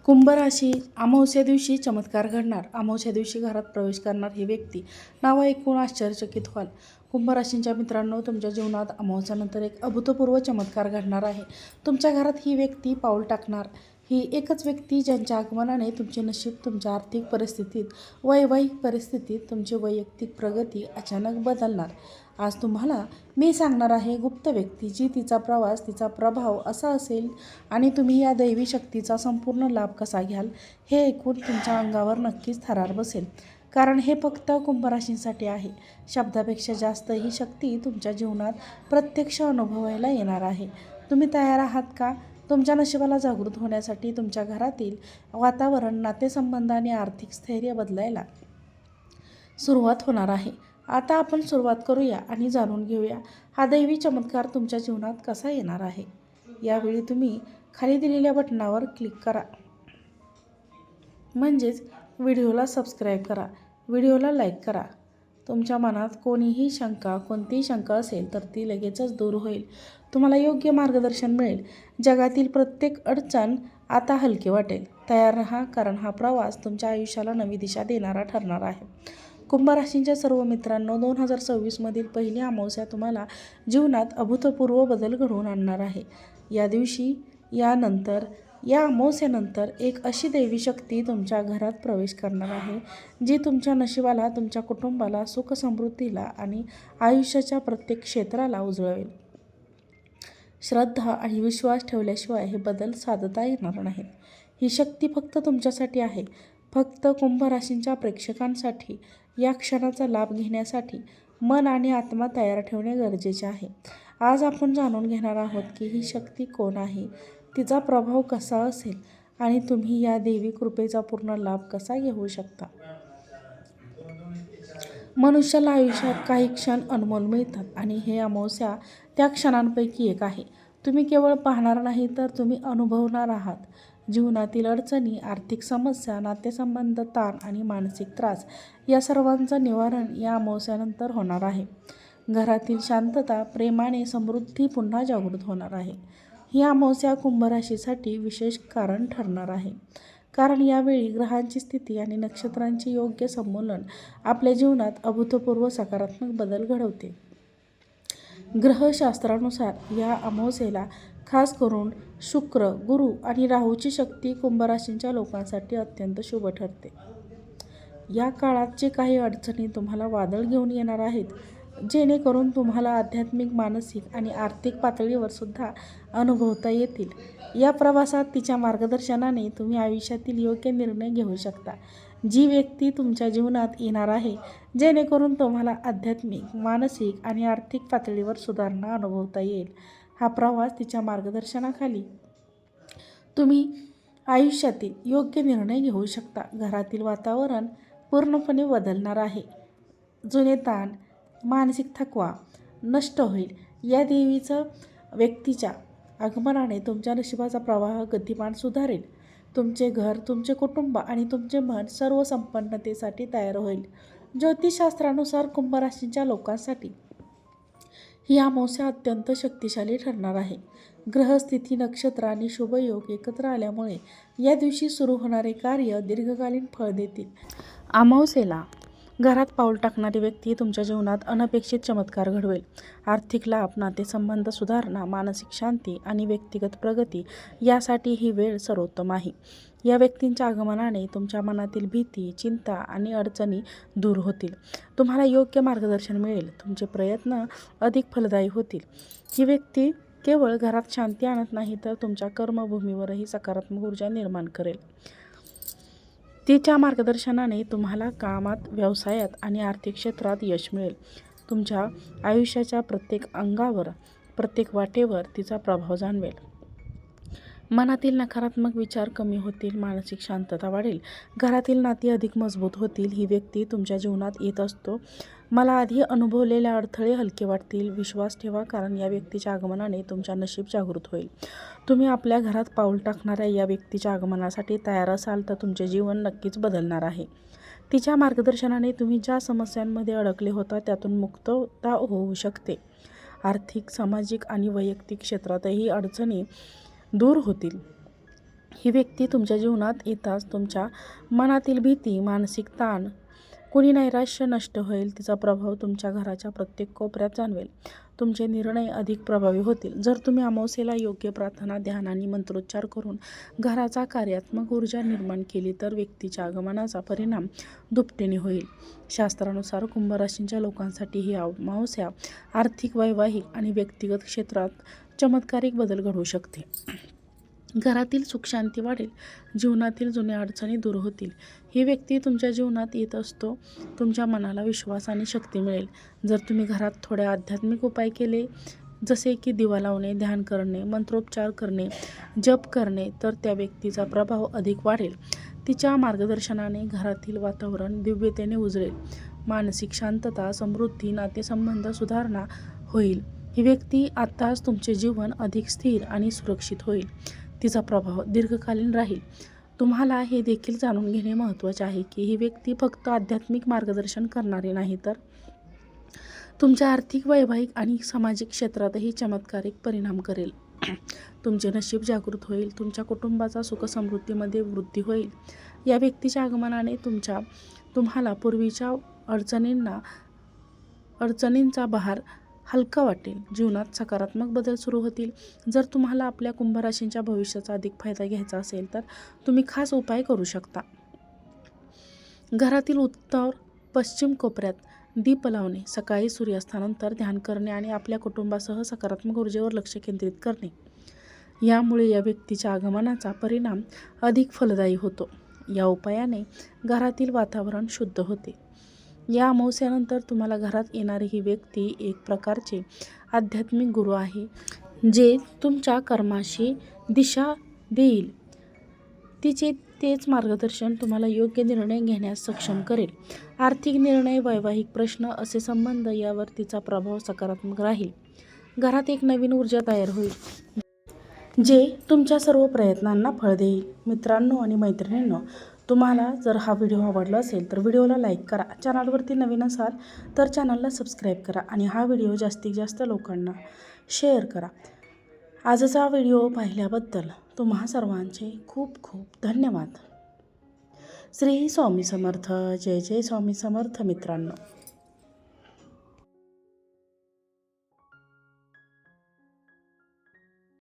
कुंभ राशी अमावस्या दिवशी चमत्कार घडणार. अमावस्या दिवशी घरात प्रवेश करणार ही व्यक्ती नाव ऐकून आश्चर्यचकित व्हाल. कुंभ राशींच्या मित्रांनो, तुमच्या जीवनात अमावस्यानंतर एक अभूतपूर्व चमत्कार घडणार आहे. तुमच्या घरात ही व्यक्ती पाऊल टाकणार. ही एकच व्यक्ती ज्यांच्या आगमनाने तुमचे नशीब, तुमच्या आर्थिक परिस्थितीत, वैवाहिक परिस्थितीत, तुमची वैयक्तिक प्रगती अचानक बदलणार. आज तुम्हाला मी सांगणार आहे गुप्त व्यक्ती, जी तिचा प्रवास, तिचा प्रभाव असा असेल आणि तुम्ही या दैवी शक्तीचा संपूर्ण लाभ कसा घ्याल हे ऐकून तुमच्या अंगावर नक्कीच थरार बसेल. कारण हे फक्त कुंभ राशींसाठी आहे. शब्दापेक्षा जास्त ही शक्ती तुमच्या जीवनात प्रत्यक्ष अनुभवायला येणार आहे. तुम्ही तयार आहात का? तुमच्या नशिबाला जागृत होण्यासाठी तुमच्या घरातील वातावरण, नातेसंबंध आणि आर्थिक स्थैर्य बदलायला सुरुवात होणार आहे. आता आपण सुरुवात करूया आणि जाणून घेऊया हा दैवी चमत्कार तुमच्या जीवनात कसा येणार आहे. यावेळी तुम्ही खाली दिलेल्या बटनावर क्लिक करा, म्हणजेच व्हिडिओला सबस्क्राईब करा, व्हिडिओला लाईक करा. तुमच्या मनात कोणतीही शंका असेल तर ती लगेचच दूर होईल. तुम्हाला योग्य मार्गदर्शन मिळेल. जगातील प्रत्येक अडचण आता हलकी वाटेल. तयार राहा, कारण हा प्रवास तुमच्या आयुष्याला नवी दिशा देणारा ठरणार आहे. कुंभ राशींच्या सर्व मित्रांनो, 2026 मधील पहिली अमावस्या तुम्हाला जीवनात अभूतपूर्व बदल घडवून आणणार आहे. या दिवशी या अमावस्येनंतर एक अशी दैवी शक्ती तुमच्या घरात प्रवेश करणार आहे, जी तुमच्या नशिबाला, तुमच्या कुटुंबाला, सुख समृद्धीला आणि आयुष्याच्या प्रत्येक क्षेत्राला उजळवेल. श्रद्धा आणि विश्वास ठेवल्याशिवाय हे बदल साधता येणार नाहीत. ही शक्ती फक्त तुमच्यासाठी आहे, फक्त कुंभ राशींच्या प्रेक्षकांसाठी. या क्षणाचा लाभ घेण्यासाठी मन आणि आत्मा तयार ठेवणे गरजेचे आहे. आज आपण जाणून घेणार आहोत की ही शक्ती कोण आहे, तिचा प्रभाव कसा असेल आणि तुम्ही या दैवी कृपेचा पूर्ण लाभ कसा घेऊ शकता. मनुष्याला आयुष्यात काही क्षण अनमोल मिळतात आणि हे अमावस्या त्या क्षणांपैकी एक आहे. तुम्ही केवळ पाहणार नाही, तर तुम्ही अनुभवणार आहात. जीवनातील अडचणी, आर्थिक समस्या, नातेसंबंध, ताण आणि मानसिक त्रास या सर्वांचं निवारण या अमावस्यानंतर होणार आहे. घरातील शांतता, प्रेम आणि समृद्धी पुन्हा जागृत होणार आहे. ही अमावस्या कुंभ राशीसाठी विशेष कारण ठरणार आहे, कारण यावेळी ग्रहांची स्थिती आणि नक्षत्रांचे योग्य संमोलन आपल्या जीवनात अभूतपूर्व सकारात्मक बदल घडवते. ग्रहशास्त्रानुसार या अमावस्येला खास करून शुक्र, गुरु आणि राहूची शक्ती कुंभ राशींच्या लोकांसाठी अत्यंत शुभ ठरते. या काळात जे काही अडचणी तुम्हाला वादळ घेऊन येणार आहेत, जेणेकरून तुम्हाला आध्यात्मिक, मानसिक आणि आर्थिक पातळीवर सुद्धा अनुभवता येतील. या प्रवासात तिच्या मार्गदर्शनाने तुम्ही आयुष्यातील योग्य निर्णय घेऊ शकता. जी व्यक्ती तुमच्या जीवनात येणार आहे, जेणेकरून तुम्हाला आध्यात्मिक, मानसिक आणि आर्थिक पातळीवर सुधारणा अनुभवता येईल. हा प्रवास तिच्या मार्गदर्शनाखाली तुम्ही आयुष्यातील योग्य निर्णय घेऊ शकता. घरातील वातावरण पूर्णपणे बदलणार आहे. जुने ताण, मानसिक थकवा नष्ट होईल. या देवीचं व्यक्तीच्या आगमनाने तुमच्या नशिबाचा प्रवाह गतिमान सुधारेल. तुमचे घर, तुमचे कुटुंब आणि तुमचे मन सर्व संपन्नतेसाठी तयार होईल. ज्योतिषशास्त्रानुसार कुंभ राशींच्या लोकांसाठी ही अमावस्या अत्यंत शक्तिशाली ठरणार आहे. ग्रहस्थिती, नक्षत्र आणि शुभयोग एकत्र आल्यामुळे या दिवशी सुरू होणारे कार्य दीर्घकालीन फळ देतील. अमावस्येला घरात पाऊल टाकणारी व्यक्ती तुमच्या जीवनात अनपेक्षित चमत्कार घडवेल. आर्थिक लाभ, नातेसंबंध सुधारणा, मानसिक शांती आणि व्यक्तिगत प्रगती यासाठी ही वेळ सर्वोत्तम आहे. या व्यक्तींच्या आगमनाने तुमच्या मनातील भीती, चिंता आणि अडचणी दूर होतील. तुम्हाला योग्य मार्गदर्शन मिळेल. तुमचे प्रयत्न अधिक फलदायी होतील. ही व्यक्ती केवळ घरात शांती आणत नाही, तर तुमच्या कर्मभूमीवरही सकारात्मक ऊर्जा निर्माण करेल. तिच्या मार्गदर्शनाने तुम्हाला कामात, व्यवसायात आणि आर्थिक क्षेत्रात यश मिळेल. तुमच्या आयुष्याच्या प्रत्येक अंगावर, प्रत्येक वाटेवर तिचा प्रभाव जाणवेल. मनातील नकारात्मक विचार कमी होतील, मानसिक शांतता वाढेल, घरातील नाती अधिक मजबूत होतील. ही व्यक्ती तुमच्या जीवनात येत असतो मला आधी अनुभवलेले अडथळे हलके वाटतील. विश्वास ठेवा, कारण या व्यक्तीच्या आगमनाने तुमच्या नशीब जागृत होईल. तुम्ही आपल्या घरात पाऊल टाकणाऱ्या या व्यक्तीच्या आगमनासाठी तयार असाल तर तुमचे जीवन नक्कीच बदलणार आहे. तिच्या मार्गदर्शनाने तुम्ही ज्या समस्यांमध्ये अडकले होता त्यातून मुक्तता होऊ शकते. आर्थिक, सामाजिक आणि वैयक्तिक क्षेत्रातही अडचणी दूर होतील. ही व्यक्ती तुमच्या जीवनात येताच तुमच्या मनातील भीती, मानसिक ताण, कुणी नैराश्य नष्ट होईल. तिचा प्रभाव तुमच्या घराच्या प्रत्येक कोपऱ्यात जाणवेल. तुमचे निर्णय अधिक प्रभावी होतील. जर तुम्ही अमावास्येला योग्य प्रार्थना, ध्यान आणि मंत्रोच्चार करून घराचा कार्यात्मक ऊर्जा निर्माण केली तर व्यक्तीच्या आगमनाचा परिणाम दुपटीने होईल. शास्त्रानुसार कुंभ राशीच्या लोकांसाठी ही अमावास्या आर्थिक, वैवाहिक आणि व्यक्तिगत क्षेत्रात चमत्कारिक बदल घडवू शकते. घरातील सुखशांती वाढेल. जीवनातील जुन्या अडचणी दूर होतील. ही व्यक्ती तुमच्या जीवनात येत असतो. तुमच्या मनाला विश्वास आणि शक्ती मिळेल. जर तुम्ही घरात थोडे आध्यात्मिक उपाय केले, जसे की दिवा लावणे, ध्यान करणे, मंत्रोच्चार करणे, जप करणे, तर त्या व्यक्तीचा प्रभाव अधिक वाढेल. तिच्या मार्गदर्शनाने घरातील वातावरण दिव्यतेने उजळेल. मानसिक शांतता, समृद्धी, नातेसंबंध सुधारणा होईल. ही व्यक्ती आताच तुमचे जीवन अधिक स्थिर आणि सुरक्षित होईल. तिचा प्रभाव दीर्घकालीन राहील. तुम्हाला हे देखील जाणून घेणे महत्त्वाचे आहे की ही व्यक्ती फक्त आध्यात्मिक मार्गदर्शन करणारी नाही, तर तुमच्या आर्थिक, वैवाहिक आणि सामाजिक क्षेत्रातही चमत्कारिक परिणाम करेल. तुमचे नशीब जागृत होईल. तुमच्या कुटुंबाचा सुखसमृद्धीमध्ये वृद्धी होईल. या व्यक्तीच्या आगमनाने तुम्हाला पूर्वीच्या अडचणींचा भार हलका वाटेल. जीवनात सकारात्मक बदल सुरू होतील. जर तुम्हाला आपल्या कुंभ राशीच्या भविष्याचा अधिक फायदा घ्यायचा असेल तर तुम्ही खास उपाय करू शकता. घरातील उत्तर पश्चिम कोपऱ्यात दीप लावणे, सकाळी सूर्यास्तानंतर ध्यान करणे आणि आपल्या कुटुंबासह सकारात्मक ऊर्जेवर लक्ष केंद्रित करणे. यामुळे या व्यक्तीच्या आगमनाचा परिणाम अधिक फलदायी होतो. या उपायाने घरातील वातावरण शुद्ध होते. या अमावास्येनंतर तुम्हाला घरात येणारी ही व्यक्ती एक प्रकारचे आध्यात्मिक गुरु आहे, जे तुमच्या कर्माशी दिशा देईल. तेच मार्गदर्शन तुम्हाला योग्य निर्णय घेण्यास सक्षम करेल. आर्थिक निर्णय, वैवाहिक प्रश्न असे संबंध यावर तिचा प्रभाव सकारात्मक राहील. घरात एक नवीन ऊर्जा तयार होईल, जे तुमच्या सर्व प्रयत्नांना फळ देईल. मित्रांनो आणि मैत्रिणींनो, तुम्हाला जर हा व्हिडिओ आवडला असेल तर व्हिडिओला लाईक करा. चॅनलवरती नवीन असाल तर चॅनलला सबस्क्राईब करा आणि हा व्हिडिओ जास्तीत जास्त लोकांना शेअर करा. आजचा व्हिडिओ पाहिल्याबद्दल तुम्हा सर्वांचे खूप खूप धन्यवाद. श्री स्वामी समर्थ. जय जय स्वामी समर्थ. मित्रांनो.